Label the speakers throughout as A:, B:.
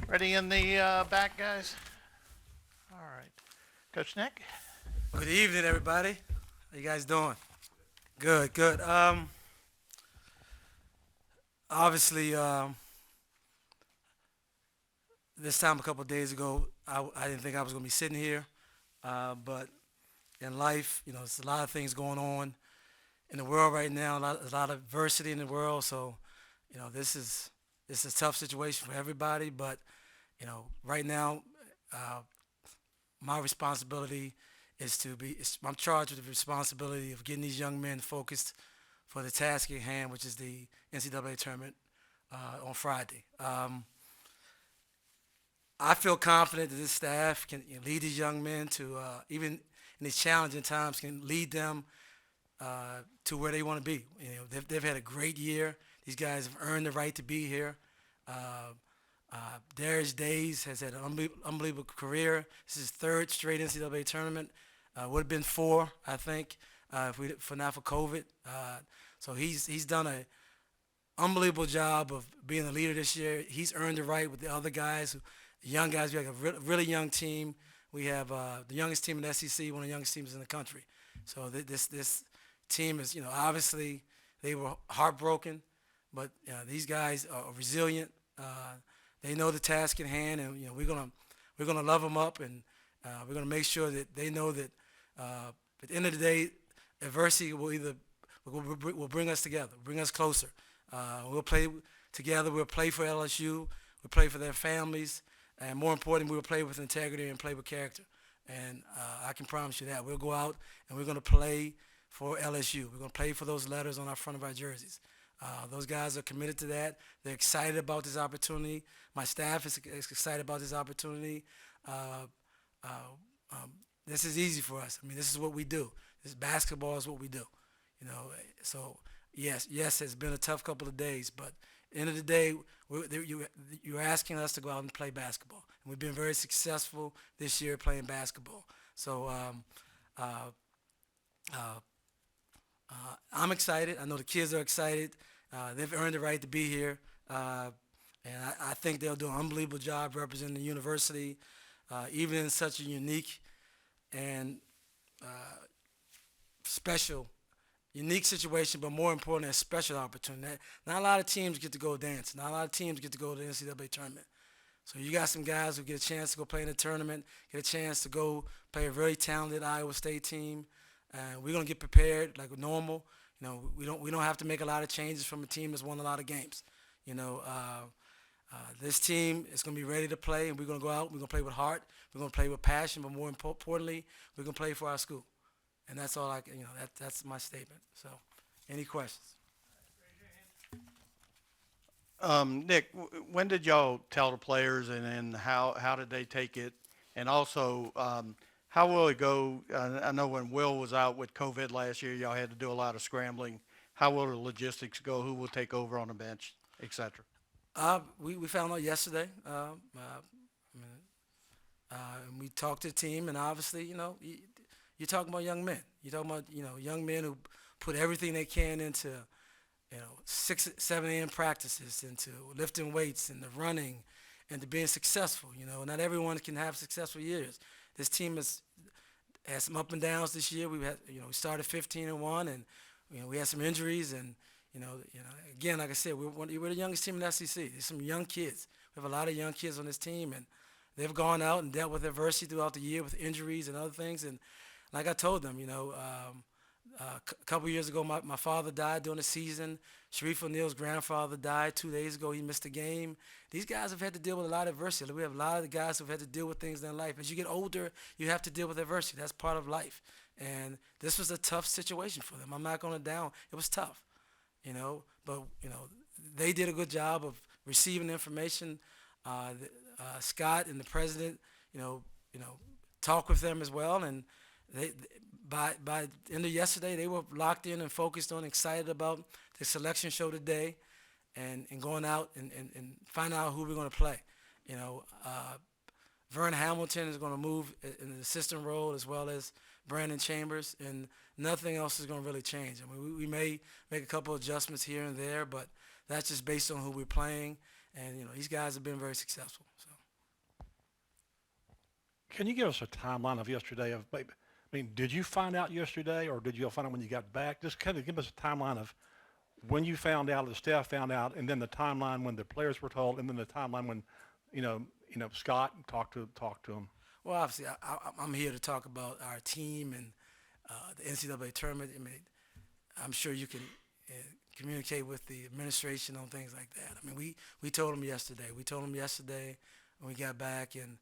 A: Ready in the back, guys? All right. Coach Nick?
B: Good evening, everybody. How you guys doing? Good, good. Obviously, this time a couple of days ago, I didn't think I was going to be sitting here. But in life, there's a lot of things going on in the world right now. A lot of adversity in the world. So, this is a tough situation for everybody. But right now, uh, my responsibility is I'm charged with the responsibility of getting these young men focused for the task at hand, which is the NCAA tournament on Friday. I feel confident that this staff can lead these young men to, even in these challenging times, can lead them to where they want to be. They've had a great year. These guys have earned the right to be here. Uh, Darius Days has had an unbelievable career. This is his third straight NCAA tournament. Would have been four, I think, if not for COVID. So he's done a unbelievable job of being the leader this year. He's earned the right with the other guys, the young guys. We have a really young team. We have the youngest team in the SEC, one of the youngest teams in the country. So this team is, obviously they were heartbroken, but these guys are resilient. They know the task at hand, and we're gonna love them up, and we're gonna make sure that they know that at the end of the day, adversity will bring us together, bring us closer. We'll play together. We'll play for LSU. We'll play for their families, and more importantly, we'll play with integrity and play with character. And I can promise you that we'll go out and we're gonna play for LSU. We're gonna play for those letters on our front of our jerseys. Those guys are committed to that. They're excited about this opportunity. My staff is excited about this opportunity. Uh, uh, this is easy for us. I mean, this is what we do. This basketball is what we do. So yes, it's been a tough couple of days, but at the end of the day, you're asking us to go out and play basketball, and we've been very successful this year playing basketball. So uh, uh, I'm excited. I know the kids are excited. They've earned the right to be here, and I think they'll do an unbelievable job representing the university, even in such a unique and uh, special, unique situation, but more importantly, a special opportunity. Not a lot of teams get to go dance. Not a lot of teams get to go to the NCAA tournament. So you got some guys who get a chance to go play in the tournament, get a chance to go play a very talented Iowa State team. We're gonna get prepared like normal. We don't have to make a lot of changes from a team that's won a lot of games. You know, this team is gonna be ready to play, and we're gonna go out. We're gonna play with heart. We're gonna play with passion, but more importantly, we're gonna play for our school. And that's all I can. That's my statement. So, any questions?
A: Nick, when did y'all tell the players, and then how did they take it? And also, how will it go? I know when Will was out with COVID last year, y'all had to do a lot of scrambling. How will the logistics go? Who will take over on the bench, etc.?
B: We found out yesterday. I mean, and we talked to the team, and obviously, you're talking about young men. You're talking about young men who put everything they can into 6, 7 a.m. practices, into lifting weights, and the running, and to being successful. Not everyone can have successful years. This team has had some up and downs this year. We started 15-1, and we had some injuries, and again, like I said, we're the youngest team in the SEC. There's some young kids. We have a lot of young kids on this team, and they've gone out and dealt with adversity throughout the year with injuries and other things. And like I told them, a couple years ago, my father died during the season. Sharif O'Neal's grandfather died 2 days ago. He missed a game. These guys have had to deal with a lot of adversity. We have a lot of the guys who have had to deal with things in their life. As you get older, you have to deal with adversity. That's part of life. And this was a tough situation for them. I'm not going to down. It was tough, but they did a good job of receiving information. Scott and the president, talked with them as well, and they by the end of yesterday, they were locked in and focused on, excited about the selection show today, and going out and find out who we're going to play. Vern Hamilton is going to move in the assistant role, as well as Brandon Chambers, and nothing else is going to really change. I mean, we may make a couple adjustments here and there, but that's just based on who we're playing. And these guys have been very successful. So.
C: Can you give us a timeline of yesterday of maybe, I mean, did you find out yesterday or did you find out when you got back? Just kind of give us a timeline of when you found out, the staff found out, and then the timeline when the players were told, and then the timeline when, Scott talked to them.
B: Well, obviously, I'm here to talk about our team and the NCAA tournament. I mean, I'm sure you can uh, communicate with the administration on things like that. I mean, we told them yesterday. We told them yesterday when we got back, and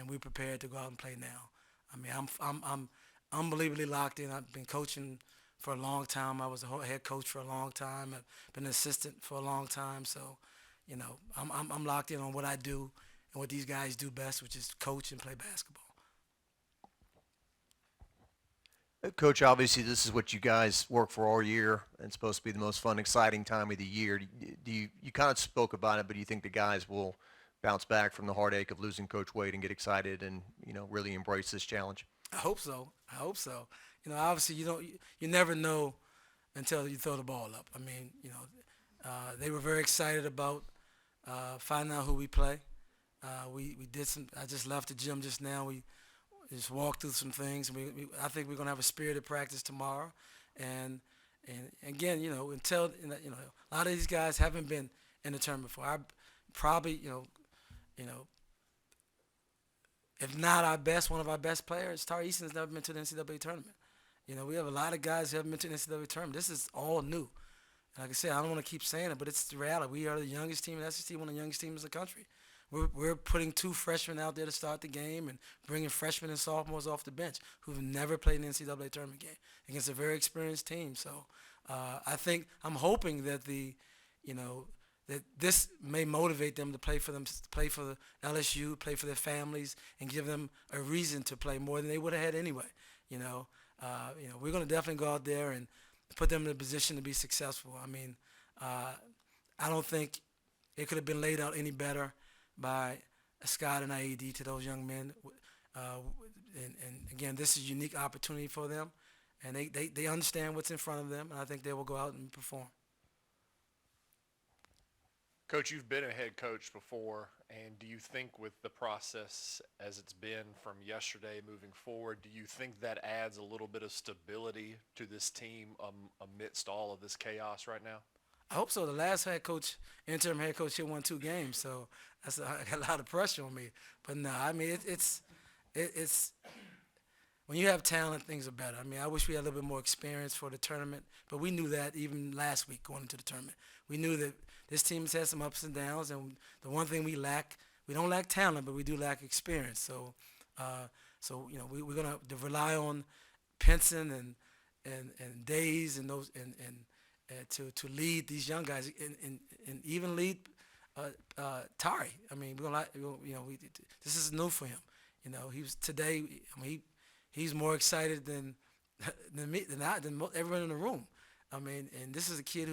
B: we prepared to go out and play now. I mean, I'm unbelievably locked in. I've been coaching for a long time. I was a head coach for a long time. I've been an assistant for a long time. So, I'm locked in on what I do and what these guys do best, which is coach and play basketball.
D: Coach, obviously this is what you guys work for all year and it's supposed to be the most fun, exciting time of the year. You kind of spoke about it, but do you think the guys will bounce back from the heartache of losing Coach Wade and get excited and, really embrace this challenge?
B: I hope so. I hope so. Obviously you never know until you throw the ball up. I mean, they were very excited about finding out who we play. We did some. I just left the gym just now. We just walked through some things. I think we're gonna have a spirited practice tomorrow, and again, until a lot of these guys haven't been in the tournament before. I probably if not our best, one of our best players, Tari Easton's never been to the NCAA tournament. We have a lot of guys who haven't been to the NCAA tournament. This is all new. And like I said, I don't want to keep saying it, but it's the reality. We are the youngest team in the SEC, one of the youngest teams in the country. We're putting two freshmen out there to start the game and bringing freshmen and sophomores off the bench who've never played an NCAA tournament game against a very experienced team. So I'm hoping that that this may motivate them to play for the LSU, play for their families, and give them a reason to play more than they would have had anyway. We're going to definitely go out there and put them in a position to be successful. I mean, I don't think it could have been laid out any better by Scott and IED to those young men. And again, this is a unique opportunity for them, and they understand what's in front of them, and I think they will go out and perform.
E: Coach, you've been a head coach before, and do you think with the process as it's been from yesterday moving forward, do you think that adds a little bit of stability to this team amidst all of this chaos right now?
B: I hope so. The last interim head coach, here won 2 games, so I got a lot of pressure on me. But no, I mean it's when you have talent, things are better. I mean, I wish we had a little bit more experience for the tournament, but we knew that even last week going into the tournament. We knew that this team has had some ups and downs, and the one thing we don't lack talent, but we do lack experience. So, we're gonna rely on Pinson and Days and those to lead these young guys and even lead Tari. I mean, this is new for him. He was today. I mean, he's more excited than everyone in the room. I mean, and this is a kid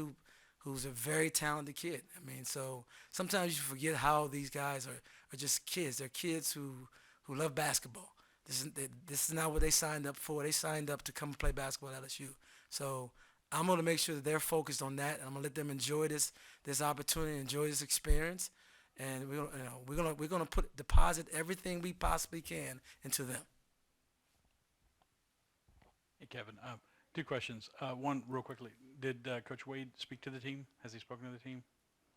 B: who's a very talented kid. I mean, so sometimes you forget how these guys are just kids. They're kids who love basketball. This is not what they signed up for. They signed up to come and play basketball at LSU. So I'm going to make sure that they're focused on that, and I'm going to let them enjoy this opportunity, enjoy this experience, and we're going to deposit everything we possibly can into them.
C: Hey, Kevin, 2 questions. One, real quickly, did Coach Wade speak to the team? Has he spoken to the team?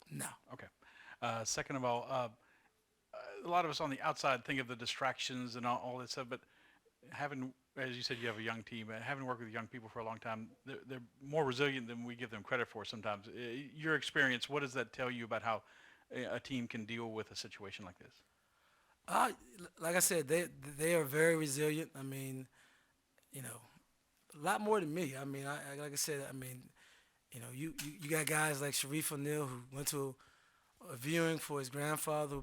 B: No.
C: Okay. Second of all, a lot of us on the outside think of the distractions and all that stuff, but having, as you said, you have a young team, having worked with young people for a long time, they're more resilient than we give them credit for sometimes. Your experience, what does that tell you about how a team can deal with a situation like this?
B: Like I said, they are very resilient. I mean, a lot more than me. I mean, like I said, I mean, you got guys like Sharif O'Neal who went to a viewing for his grandfather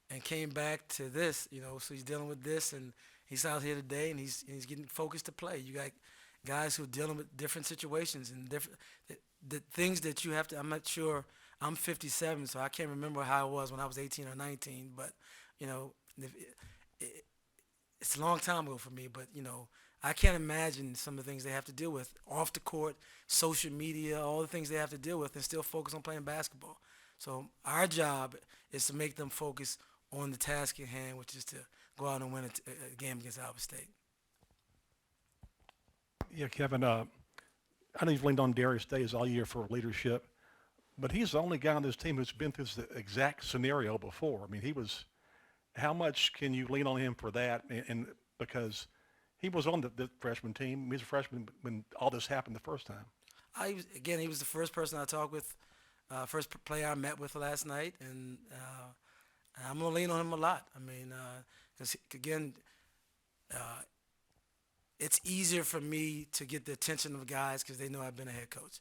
B: and came back to this, so he's dealing with this, and he's out here today, and he's getting focused to play. You got guys who are dealing with different situations and the things that you have to. I'm not sure. I'm 57, so I can't remember how it was when I was 18 or 19, but it's a long time ago for me. But I can't imagine some of the things they have to deal with off the court, social media, all the things they have to deal with, and still focus on playing basketball. So our job is to make them focus on the task at hand, which is to go out and win a game against Iowa State.
F: Yeah, Kevin, I know you've leaned on Darius Days all year for leadership, but he's the only guy on this team who's been through this exact scenario before. I mean, how much can you lean on him for that? And because he was on the freshman team, he was a freshman when all this happened the first time.
B: He was the first person I talked with, first player I met with last night, and I'm going to lean on him a lot. I mean, because, again, it's easier for me to get the attention of guys because they know I've been a head coach.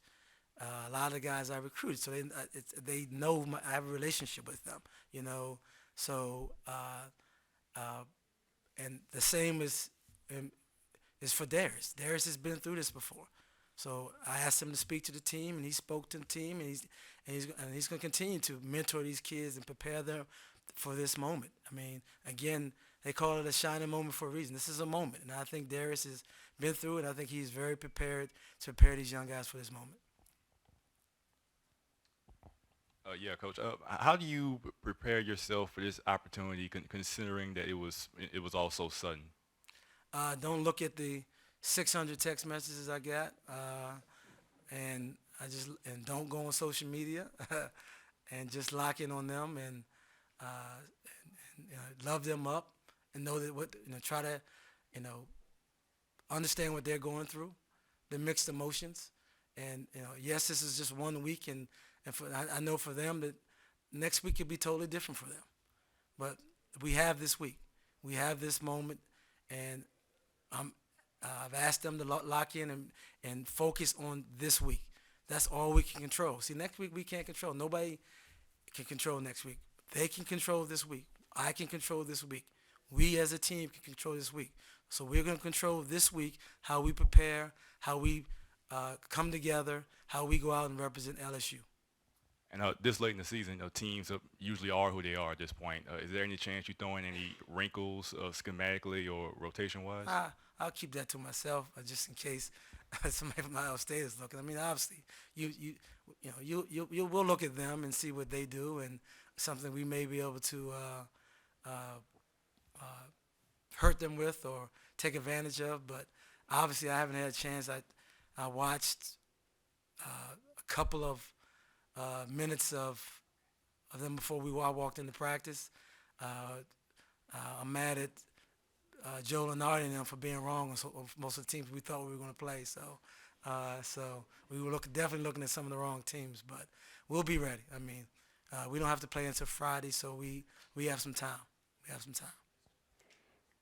B: A lot of the guys I recruited, so they know I have a relationship with them, you know. So, and the same is for Darius. Darius has been through this before. So I asked him to speak to the team, and he spoke to the team, and he's going to continue to mentor these kids and prepare them for this moment. I mean, again, they call it a shining moment for a reason. This is a moment, and I think Darius has been through it. I think he's very prepared to prepare these young guys for this moment.
G: Yeah, Coach. How do you prepare yourself for this opportunity, considering that it was all so sudden?
B: Don't look at the 600 text messages I got, and don't go on social media, and just lock in on them and love them up, and know that try to understand what they're going through, the mixed emotions, and yes, this is just 1 week, and I know for them that next week could be totally different for them, but we have this week, we have this moment, and I've asked them to lock in and focus on this week. That's all we can control. See, next week we can't control. Nobody can control next week. They can control this week. I can control this week. We as a team can control this week. So we're going to control this week, how we prepare, how we come together, how we go out and represent LSU.
G: And this late in the season, teams usually are who they are at this point. Is there any chance you throw in any wrinkles schematically or rotation-wise?
B: I'll keep that to myself, just in case somebody from Iowa State is looking. I mean, obviously, we'll look at them and see what they do, and something we may be able to hurt them with or take advantage of. But obviously, I haven't had a chance. I watched a couple of minutes of them before I walked into practice. I'm mad at Joe Lenardi and them for being wrong on most of the teams we thought we were going to play. So we were definitely looking at some of the wrong teams, but we'll be ready. I mean, we don't have to play until Friday, so we have some time. We have some time.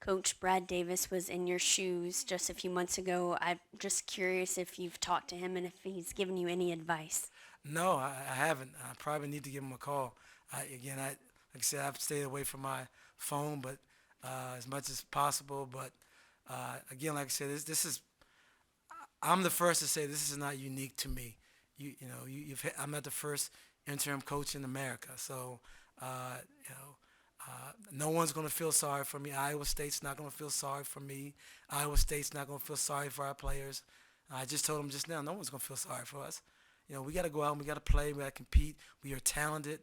H: Coach Brad Davis was in your shoes just a few months ago. I'm just curious if you've talked to him and if he's given you any advice.
B: No, I haven't. I probably need to give him a call. Like I said, I've stayed away from my phone, but as much as possible. But again, like I said, I'm the first to say this is not unique to me. I'm not the first interim coach in America, so no one's going to feel sorry for me. Iowa State's not going to feel sorry for me. Iowa State's not going to feel sorry for our players. I just told them just now, no one's going to feel sorry for us. We got to go out and we got to play. We got to compete. We are talented.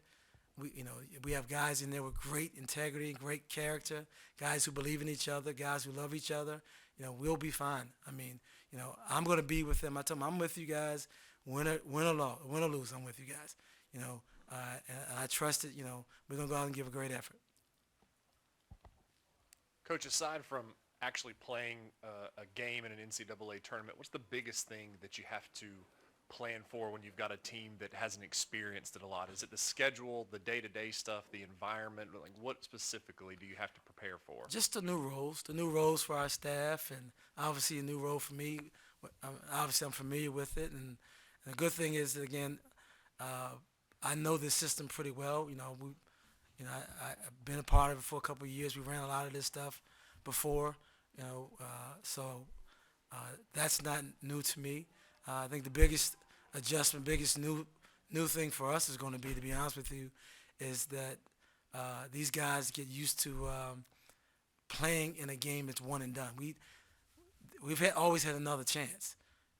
B: We have guys in there with great integrity, great character, guys who believe in each other, guys who love each other. We'll be fine. I mean, I'm going to be with them. I tell them I'm with you guys, win or lose, I'm with you guys. And I trust that, we're going to go out and give a great effort.
E: Coach, aside from actually playing a game in an NCAA tournament, what's the biggest thing that you have to plan for when you've got a team that hasn't experienced it a lot? Is it the schedule, the day-to-day stuff, the environment? Like, what specifically do you have to prepare for?
B: Just the new roles for our staff, and obviously a new role for me. Obviously, I'm familiar with it, and the good thing is that, again, I know this system pretty well. I've been a part of it for a couple of years. We ran a lot of this stuff before, so that's not new to me. I think the biggest adjustment, biggest new thing for us is going to be honest with you, is that these guys get used to playing in a game that's one and done. We've always had another chance.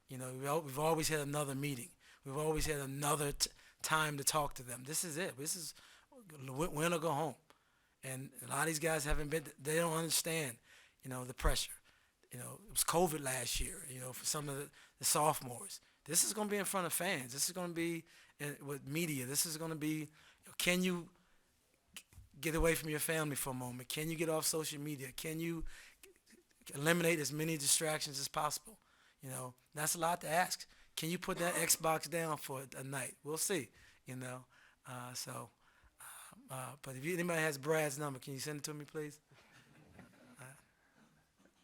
B: We've always had another meeting. We've always had another time to talk to them. This is it. This is win or go home. And a lot of these guys haven't been. They don't understand, the pressure. It was COVID last year. For some of the sophomores, this is going to be in front of fans. This is going to be with media. This is going to be. Can you get away from your family for a moment? Can you get off social media? Can you eliminate as many distractions as possible? That's a lot to ask. Can you put that Xbox down for a night? We'll see. But if anybody has Brad's number, can you send it to me, please?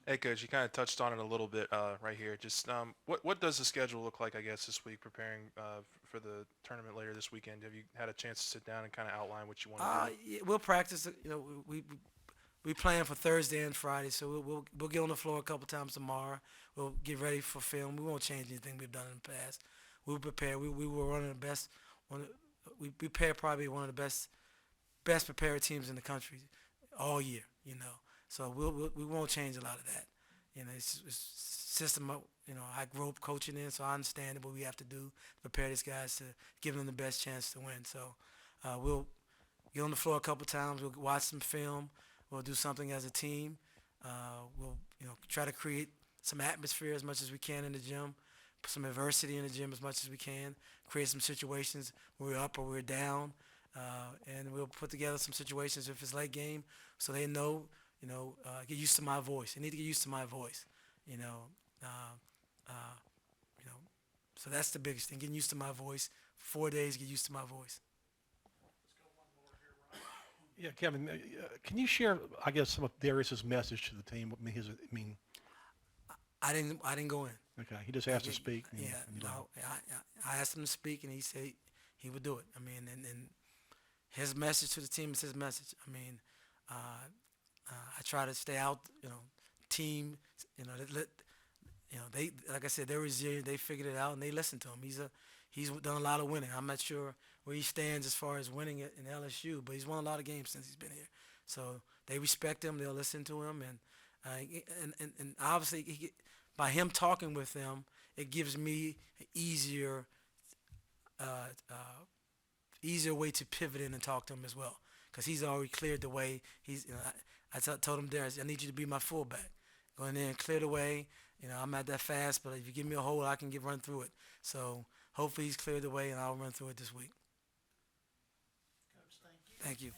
I: Hey, Coach, you kind of touched on it a little bit right here. Just what does the schedule look like, I guess, this week preparing for the tournament later this weekend? Have you had a chance to sit down and kind of outline what you want to do?
B: Yeah, we'll practice. We plan for Thursday and Friday, so we'll get on the floor a couple times tomorrow. We'll get ready for film. We won't change anything we've done in the past. We'll prepare. We were one of the best. We prepared probably one of the best prepared teams in the country all year. So we won't change a lot of that. It's system. I grew up coaching in, so I understand what we have to do to prepare these guys to give them the best chance to win. So we'll get on the floor a couple times. We'll watch some film. We'll do something as a team. We'll try to create some atmosphere as much as we can in the gym. Put some adversity in the gym as much as we can. Create some situations where we're up or we're down. And we'll put together some situations if it's late game, so they know. Get used to my voice. They need to get used to my voice. So that's the biggest thing. Getting used to my voice. 4 days, get used to my voice.
F: Yeah, Kevin, can you share, I guess, some of Darius's message to the team?
B: I didn't go in.
F: Okay, he just asked to speak.
B: I asked him to speak, and he said he would do it. And his message to the team is his message. I try to stay out, team, they, like I said, they're resilient. They figured it out and they listened to him. He's done a lot of winning. I'm not sure where he stands as far as winning it in LSU, but he's won a lot of games since he's been here. So they respect him. They'll listen to him. And obviously by him talking with them, it gives me an easier way to pivot in and talk to him as well. Because he's already cleared the way. I told him, Darius, I need you to be my fullback. Go in there and clear the way. I'm not that fast, but if you give me a hole, I can run through it. So hopefully he's cleared the way, and I'll run through it this week.
A: Coach, thank you.
B: Thank you.